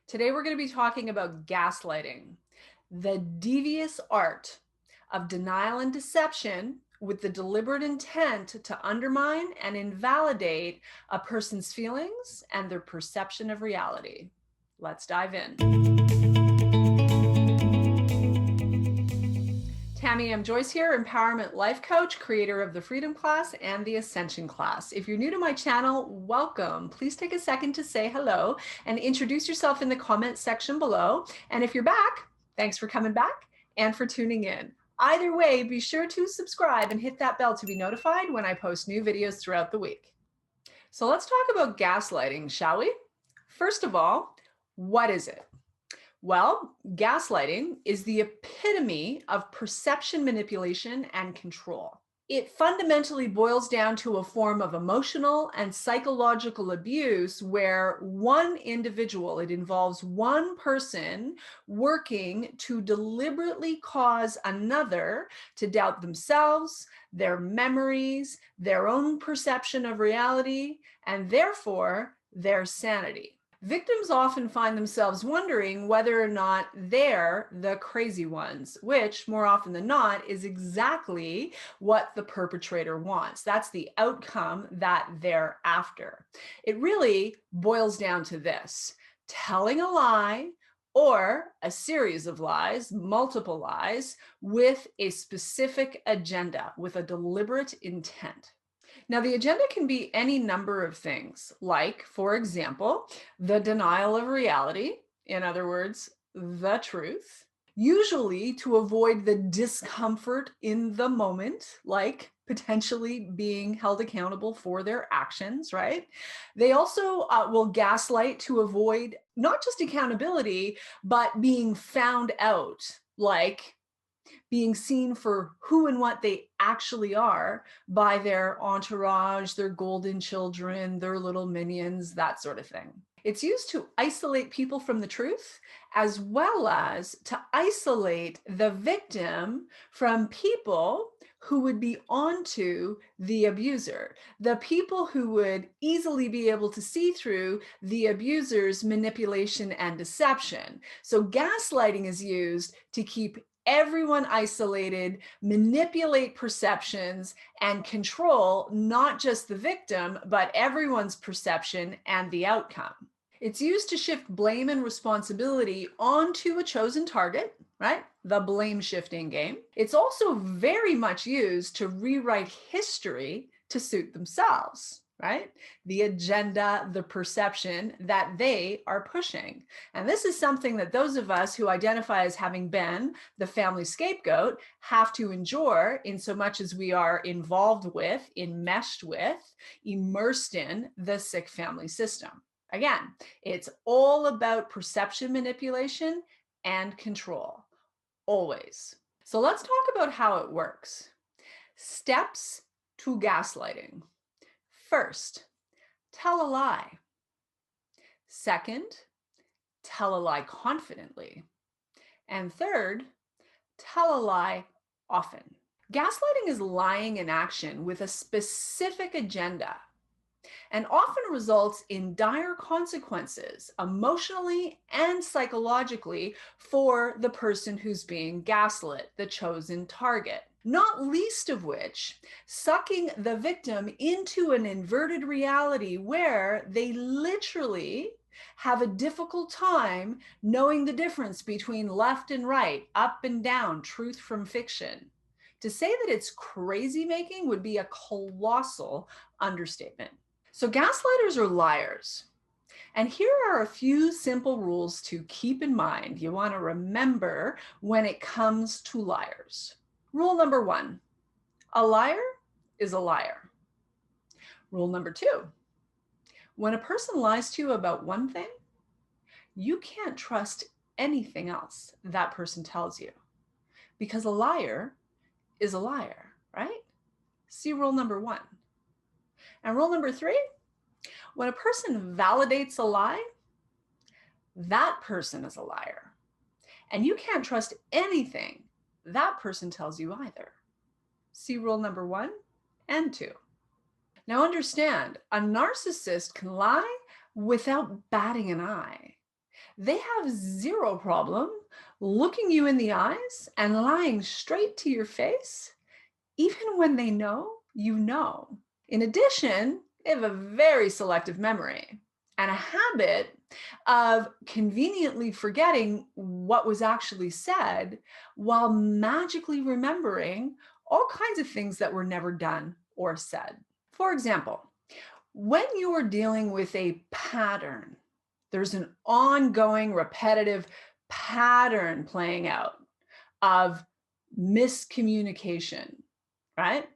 Today we're going to be talking about gaslighting, the devious art of denial and deception with the deliberate intent to undermine and invalidate a person's feelings and their perception of reality. Let's dive in. Tammy M. Joyce here, Empowerment Life Coach, creator of the Freedom Class and the Ascension Class. If you're new to my channel, welcome. Please take a second to say hello and introduce yourself in the comment section below. And if you're back, thanks for coming back and for tuning in. Either way, be sure to subscribe and hit that bell to be notified when I post new videos throughout the week. So let's talk about gaslighting, shall we? First of all, what is it? Well, gaslighting is the epitome of perception manipulation and control. It fundamentally boils down to a form of emotional and psychological abuse where it involves one person working to deliberately cause another to doubt themselves, their memories, their own perception of reality, and therefore their sanity. Victims often find themselves wondering whether or not they're the crazy ones, which more often than not is exactly what the perpetrator wants. That's the outcome that they're after. It really boils down to this: telling a lie or a series of lies, multiple lies, with a specific agenda, with a deliberate intent. Now, the agenda can be any number of things, like, for example, the denial of reality, in other words, the truth, usually to avoid the discomfort in the moment, like potentially being held accountable for their actions, right? They also will gaslight to avoid not just accountability, but being found out, like being seen for who and what they actually are by their entourage, their golden children, their little minions, that sort of thing. It's used to isolate people from the truth, as well as to isolate the victim from people who would be onto the abuser, the people who would easily be able to see through the abuser's manipulation and deception. So gaslighting is used to keep everyone isolated, manipulate perceptions, and control not just the victim, but everyone's perception and the outcome. It's used to shift blame and responsibility onto a chosen target, right? The blame shifting game. It's also very much used to rewrite history to suit themselves, right? The agenda, the perception that they are pushing. And this is something that those of us who identify as having been the family scapegoat have to endure, in so much as we are involved with, enmeshed with, immersed in the sick family system. Again, it's all about perception manipulation and control, always. So let's talk about how it works. Steps to gaslighting. First, tell a lie. Second, tell a lie confidently. And third, tell a lie often. Gaslighting is lying in action with a specific agenda and often results in dire consequences emotionally and psychologically for the person who's being gaslit, the chosen target. Not least of which, sucking the victim into an inverted reality where they literally have a difficult time knowing the difference between left and right, up and down, truth from fiction. To say that it's crazy making would be a colossal understatement. So gaslighters are liars. And here are a few simple rules to keep in mind you want to remember when it comes to liars. Rule number 1, a liar is a liar. Rule number 2, when a person lies to you about one thing, you can't trust anything else that person tells you, because a liar is a liar, right? See rule number 1. And rule number 3, when a person validates a lie, that person is a liar. And you can't trust anything that person tells you either. See rule number 1 and 2. Now understand, a narcissist can lie without batting an eye. They have zero problem looking you in the eyes and lying straight to your face, even when they know you know. In addition, they have a very selective memory and a habit of conveniently forgetting what was actually said while magically remembering all kinds of things that were never done or said. For example, when you are dealing with a pattern, there's an ongoing repetitive pattern playing out of miscommunication, right?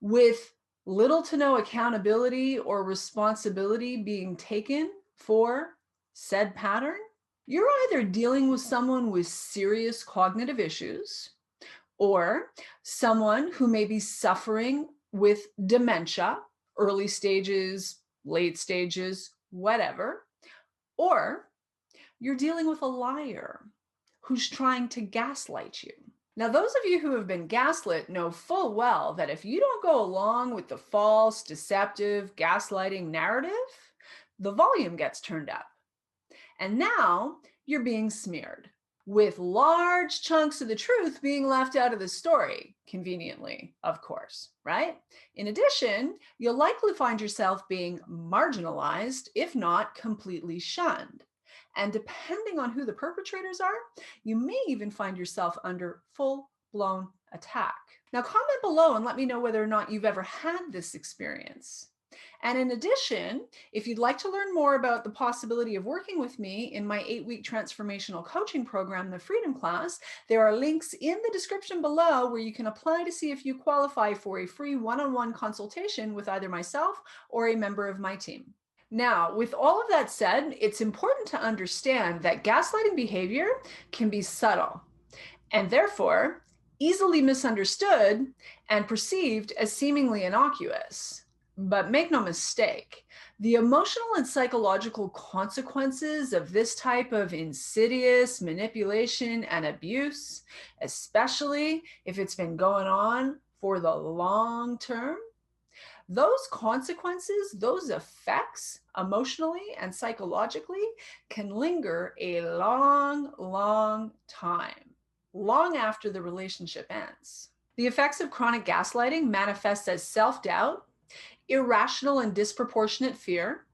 With little to no accountability or responsibility being taken for said pattern, you're either dealing with someone with serious cognitive issues or someone who may be suffering with dementia, early stages, late stages, whatever, or you're dealing with a liar who's trying to gaslight you. Now, those of you who have been gaslit know full well that if you don't go along with the false, deceptive, gaslighting narrative, the volume gets turned up. And now you're being smeared with large chunks of the truth being left out of the story, conveniently, of course, right? In addition, you'll likely find yourself being marginalized, if not completely shunned. And depending on who the perpetrators are, you may even find yourself under full-blown attack. Now, comment below and let me know whether or not you've ever had this experience. And in addition, if you'd like to learn more about the possibility of working with me in my 8-week transformational coaching program, the Freedom Class, there are links in the description below where you can apply to see if you qualify for a free one-on-one consultation with either myself or a member of my team. Now, with all of that said, it's important to understand that gaslighting behavior can be subtle and therefore easily misunderstood and perceived as seemingly innocuous. But make no mistake, the emotional and psychological consequences of this type of insidious manipulation and abuse, especially if it's been going on for the long term, those consequences, those effects, emotionally and psychologically, can linger a long, long time, long after the relationship ends. The effects of chronic gaslighting manifest as self-doubt, irrational and disproportionate fear,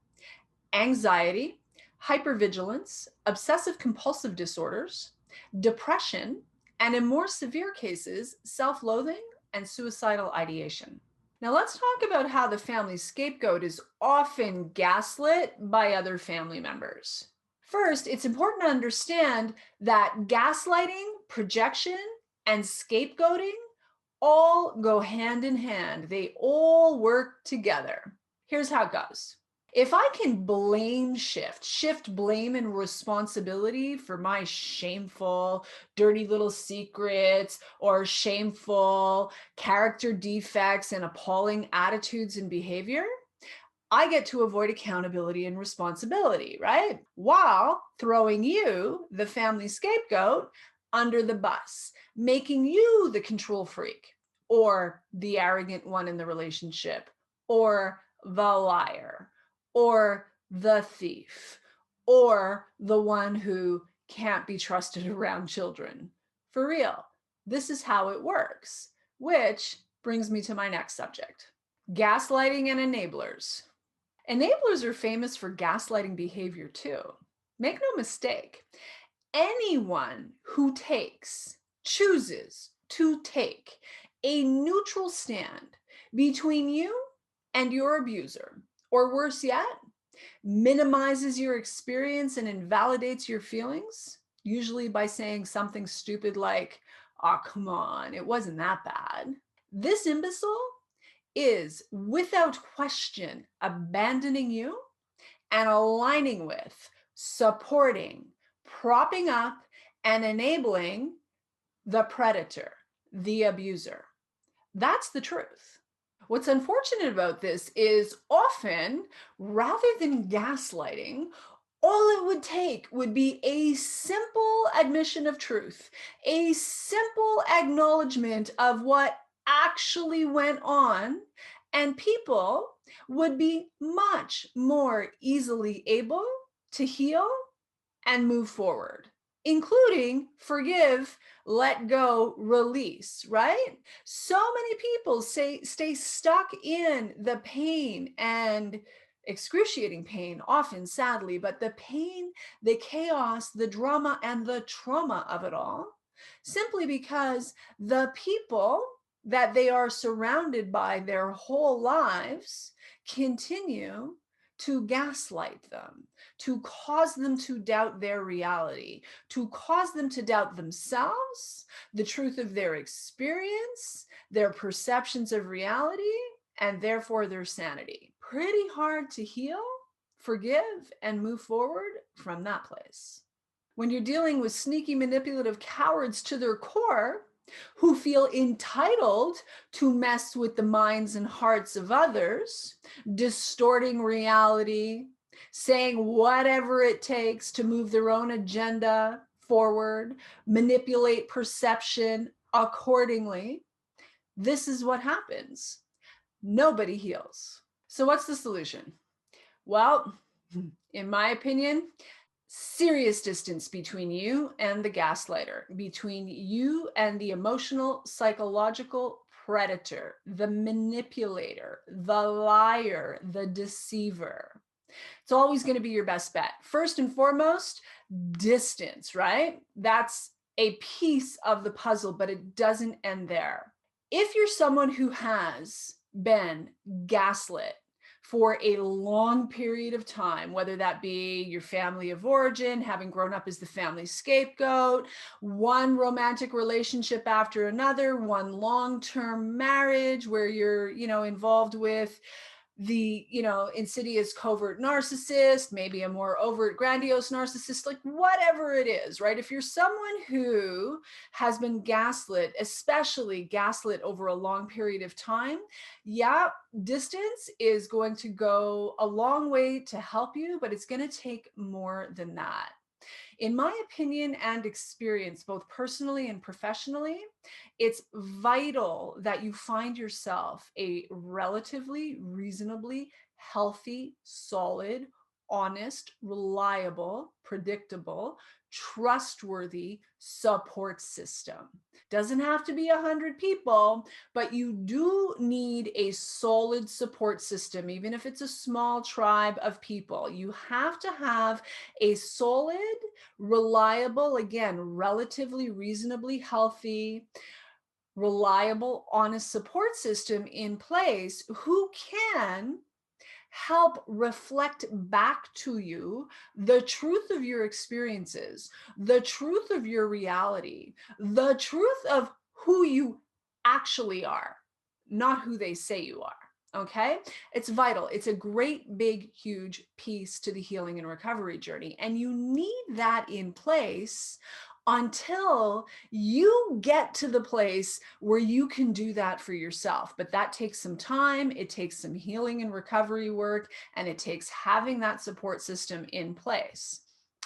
anxiety, hypervigilance, obsessive compulsive disorders, depression, and in more severe cases, self-loathing and suicidal ideation. Now let's talk about how the family scapegoat is often gaslit by other family members. First, it's important to understand that gaslighting, projection, and scapegoating all go hand in hand. They all work together. Here's how it goes. If I can shift blame and responsibility for my shameful, dirty little secrets or shameful character defects and appalling attitudes and behavior, I get to avoid accountability and responsibility, right? While throwing you, the family scapegoat, under the bus, making you the control freak or the arrogant one in the relationship or the liar or the thief or the one who can't be trusted around children. For real, this is how it works, which brings me to my next subject: gaslighting and enablers. Enablers are famous for gaslighting behavior too. Make no mistake, anyone who chooses to take a neutral stand between you and your abuser, or worse yet, minimizes your experience and invalidates your feelings, usually by saying something stupid like, "Oh, come on, it wasn't that bad." This imbecile is without question abandoning you and aligning with, supporting, propping up, and enabling the predator, the abuser. That's the truth. What's unfortunate about this is often, rather than gaslighting, all it would take would be a simple admission of truth, a simple acknowledgement of what actually went on, and people would be much more easily able to heal and move forward, including forgive, let go, release, right? So many people stay stuck in the pain and excruciating pain, often sadly, but the pain, the chaos, the drama, and the trauma of it all, simply because the people that they are surrounded by their whole lives continue to gaslight them, to cause them to doubt their reality, to cause them to doubt themselves, the truth of their experience, their perceptions of reality, and therefore their sanity. Pretty hard to heal, forgive, and move forward from that place. When you're dealing with sneaky, manipulative cowards to their core, who feel entitled to mess with the minds and hearts of others, distorting reality, saying whatever it takes to move their own agenda forward, manipulate perception accordingly, this is what happens. Nobody heals. So, what's the solution? Well, in my opinion, serious distance between you and the gaslighter, between you and the emotional, psychological predator, the manipulator, the liar, the deceiver. It's always going to be your best bet. First and foremost, distance, right? That's a piece of the puzzle, but it doesn't end there. If you're someone who has been gaslit for a long period of time, whether that be your family of origin, having grown up as the family scapegoat, one romantic relationship after another, one long-term marriage where you're, involved with the, insidious covert narcissist, maybe a more overt grandiose narcissist, like whatever it is, right? If you're someone who has been gaslit, especially gaslit over a long period of time, yeah, distance is going to go a long way to help you, but it's going to take more than that. In my opinion and experience, both personally and professionally, it's vital that you find yourself a relatively reasonably healthy, solid, honest, reliable, predictable, trustworthy support system. Doesn't have to be 100 people, but you do need a solid support system, even if it's a small tribe of people. You have to have a solid, reliable, again, relatively reasonably healthy, reliable, honest support system in place who can help reflect back to you the truth of your experiences, the truth of your reality, the truth of who you actually are, not who they say you are. Okay, it's vital. It's a great, big, huge piece to the healing and recovery journey. And you need that in place until you get to the place where you can do that for yourself. But that takes some time, it takes some healing and recovery work, and it takes having that support system in place.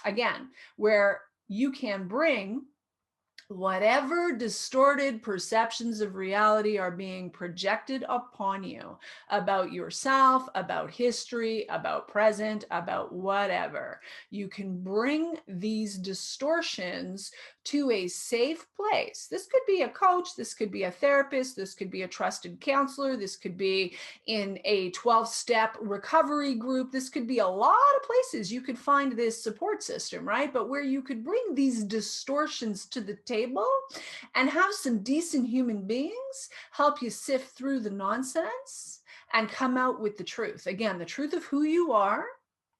Again, where you can bring whatever distorted perceptions of reality are being projected upon you about yourself, about history, about present, about whatever. You can bring these distortions to a safe place. This could be a coach, this could be a therapist, this could be a trusted counselor, this could be in a 12-step recovery group, this could be a lot of places you could find this support system, right? But where you could bring these distortions to the table and have some decent human beings help you sift through the nonsense and come out with the truth. Again, the truth of who you are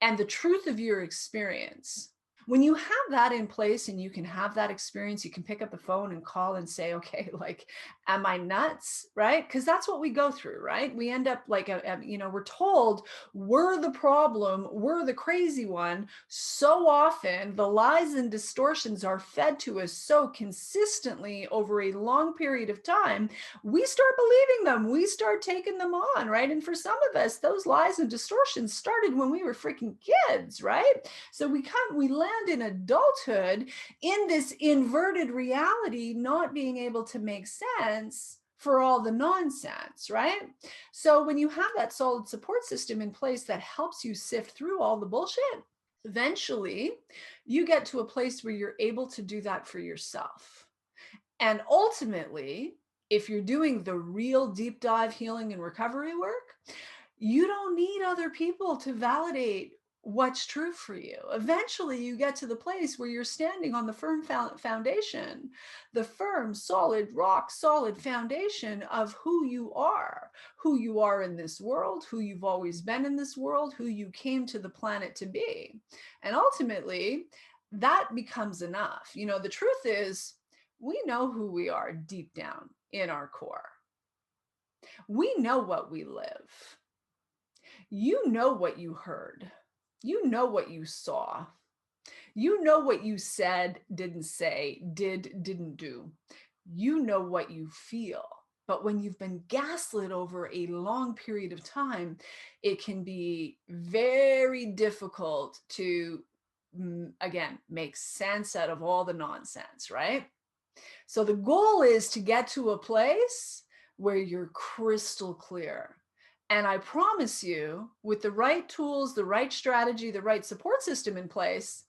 and the truth of your experience. When you have that in place and you can have that experience, you can pick up the phone and call and say, okay, like, am I nuts? Right? Because that's what we go through, right? We end up like, we're told we're the problem, we're the crazy one. So often the lies and distortions are fed to us so consistently over a long period of time, we start believing them, we start taking them on, right? And for some of us, those lies and distortions started when we were freaking kids, right? So we land in adulthood in this inverted reality, not being able to make sense for all the nonsense, right? So when you have that solid support system in place that helps you sift through all the bullshit, Eventually, you get to a place where you're able to do that for yourself. And ultimately, if you're doing the real deep dive healing and recovery work, you don't need other people to validate what's true for you. Eventually, you get to the place where you're standing on the firm foundation, the firm, solid, rock solid foundation of who you are in this world, who you've always been in this world, who you came to the planet to be. And ultimately, that becomes enough. You know, the truth is, we know who we are deep down in our core. We know what we live. You know what you heard. You know what you saw. You know what you said, didn't say, didn't do. You know what you feel. But when you've been gaslit over a long period of time, it can be very difficult to, again, make sense out of all the nonsense, right? So the goal is to get to a place where you're crystal clear. And I promise you, with the right tools, the right strategy, the right support system in place,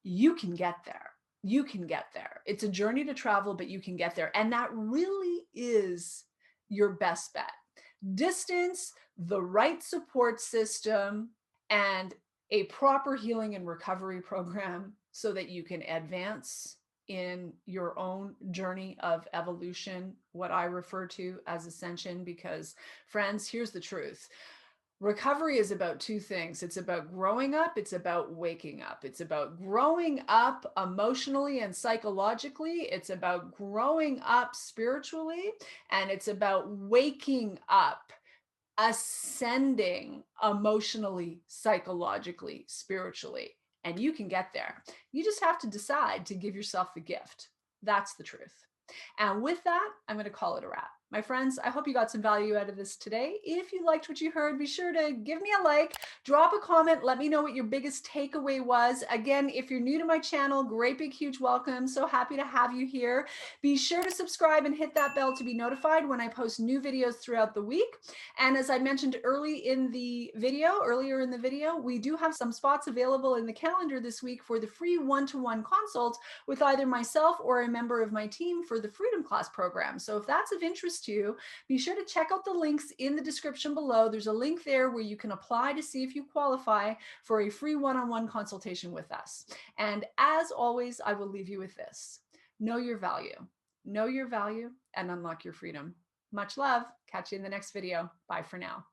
you can get there. You can get there. It's a journey to travel, but you can get there. And that really is your best bet. Distance, the right support system, and a proper healing and recovery program so that you can advance in your own journey of evolution, what I refer to as ascension. Because, friends, here's the truth. Recovery is about two things. It's about growing up. It's about waking up. It's about growing up emotionally and psychologically. It's about growing up spiritually. And it's about waking up, ascending emotionally, psychologically, spiritually. And you can get there. You just have to decide to give yourself the gift. That's the truth. And with that, I'm going to call it a wrap. My friends, I hope you got some value out of this today. If you liked what you heard, be sure to give me a like, drop a comment, let me know what your biggest takeaway was. Again, if you're new to my channel, great big huge welcome. So happy to have you here. Be sure to subscribe and hit that bell to be notified when I post new videos throughout the week. And as I mentioned earlier in the video, we do have some spots available in the calendar this week for the free one-to-one consult with either myself or a member of my team for the Freedom Class program. So if that's of interest to you, be sure to check out the links in the description below. There's a link there where you can apply to see if you qualify for a free one-on-one consultation with us. And as always, I will leave you with this. Know your value and unlock your freedom. Much love. Catch you in the next video. Bye for now.